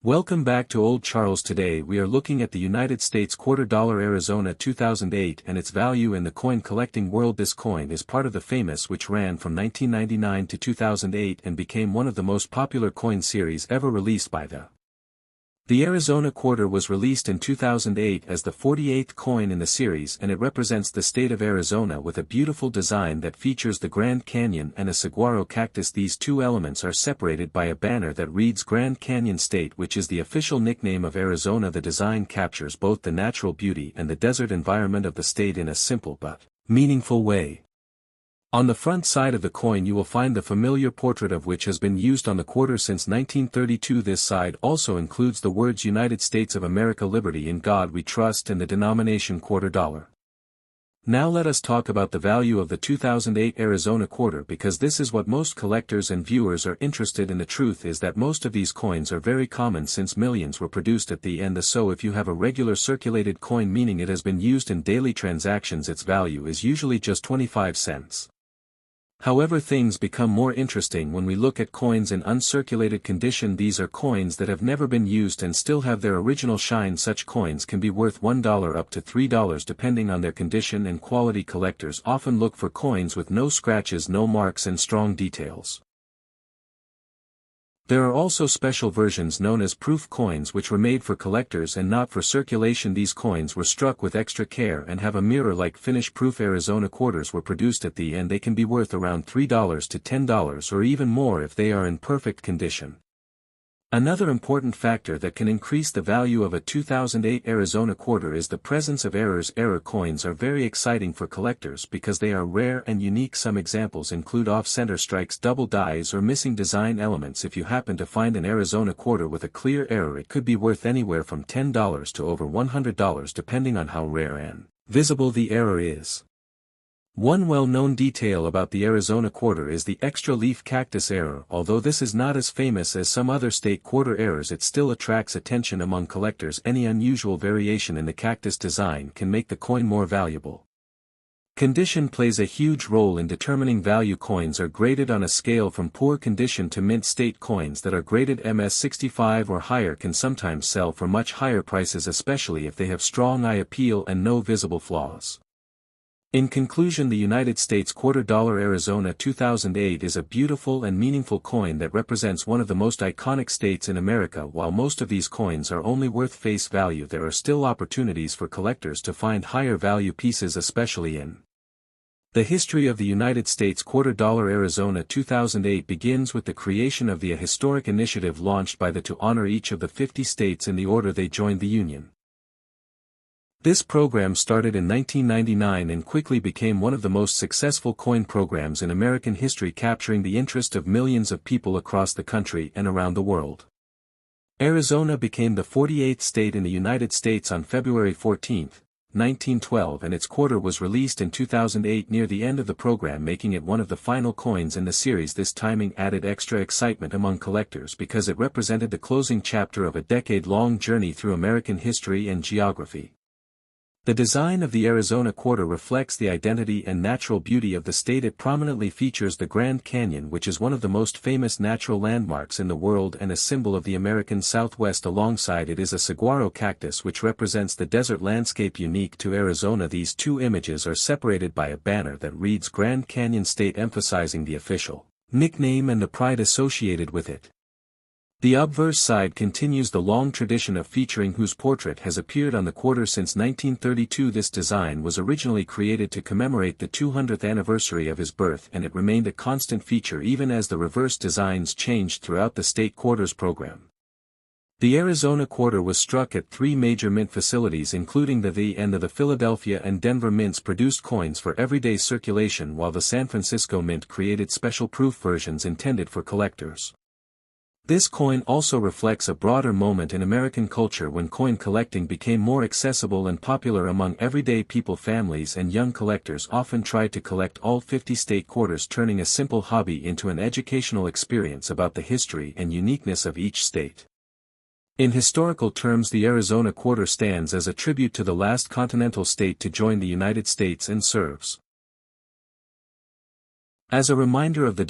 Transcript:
Welcome back to Old Charles. Today we are looking at the United States $quarter Arizona 2008 and its value in the coin collecting world. This coin is part of the famous which ran from 1999 to 2008 and became one of the most popular coin series ever released by The Arizona quarter was released in 2008 as the 48th coin in the series, and it represents the state of Arizona with a beautiful design that features the Grand Canyon and a saguaro cactus. These two elements are separated by a banner that reads Grand Canyon State, which is the official nickname of Arizona. The design captures both the natural beauty and the desert environment of the state in a simple but meaningful way. On the front side of the coin you will find the familiar portrait of which has been used on the quarter since 1932. This side also includes the words United States of America, Liberty, in God We Trust, and the denomination $quarter. Now let us talk about the value of the 2008 Arizona quarter, because this is what most collectors and viewers are interested in. The truth is that most of these coins are very common since millions were produced at the end. So if you have a regular circulated coin, meaning it has been used in daily transactions, its value is usually just 25 cents. However, things become more interesting when we look at coins in uncirculated condition. These are coins that have never been used and still have their original shine. Such coins can be worth $1 up to $3 depending on their condition and quality. Collectors often look for coins with no scratches, no marks, and strong details. There are also special versions known as proof coins, which were made for collectors and not for circulation. These coins were struck with extra care and have a mirror-like finish. Proof Arizona quarters were produced at the end. They can be worth around $3 to $10 or even more if they are in perfect condition. Another important factor that can increase the value of a 2008 Arizona quarter is the presence of errors. Error coins are very exciting for collectors because they are rare and unique. Some examples include off-center strikes, double dies, or missing design elements. If you happen to find an Arizona quarter with a clear error, it could be worth anywhere from $10 to over $100 depending on how rare and visible the error is. One well-known detail about the Arizona quarter is the extra leaf cactus error. Although this is not as famous as some other state quarter errors, it still attracts attention among collectors. Any unusual variation in the cactus design can make the coin more valuable. Condition plays a huge role in determining value. Coins are graded on a scale from poor condition to mint state. Coins that are graded MS65 or higher can sometimes sell for much higher prices, especially if they have strong eye appeal and no visible flaws. In conclusion, the United States $quarter Arizona 2008 is a beautiful and meaningful coin that represents one of the most iconic states in America. While most of these coins are only worth face value, there are still opportunities for collectors to find higher value pieces, especially in the history of the United States. $quarter Arizona 2008 begins with the creation of the historic initiative launched by to honor each of the 50 states in the order they joined the Union. This program started in 1999 and quickly became one of the most successful coin programs in American history, capturing the interest of millions of people across the country and around the world. Arizona became the 48th state in the United States on February 14, 1912, and its quarter was released in 2008 near the end of the program, making it one of the final coins in the series. This timing added extra excitement among collectors because it represented the closing chapter of a decade-long journey through American history and geography. The design of the Arizona quarter reflects the identity and natural beauty of the state. It prominently features the Grand Canyon, which is one of the most famous natural landmarks in the world and a symbol of the American Southwest. Alongside it is a saguaro cactus, which represents the desert landscape unique to Arizona. These two images are separated by a banner that reads Grand Canyon State, emphasizing the official nickname and the pride associated with it. The obverse side continues the long tradition of featuring whose portrait has appeared on the quarter since 1932. This design was originally created to commemorate the 200th anniversary of his birth, and it remained a constant feature even as the reverse designs changed throughout the state quarters program. The Arizona quarter was struck at 3 major mint facilities, including the Philadelphia and Denver mints produced coins for everyday circulation, while the San Francisco Mint created special proof versions intended for collectors. This coin also reflects a broader moment in American culture when coin collecting became more accessible and popular among everyday people. Families and young collectors often tried to collect all 50 state quarters, turning a simple hobby into an educational experience about the history and uniqueness of each state. In historical terms, the Arizona quarter stands as a tribute to the last continental state to join the United States and serves as a reminder of the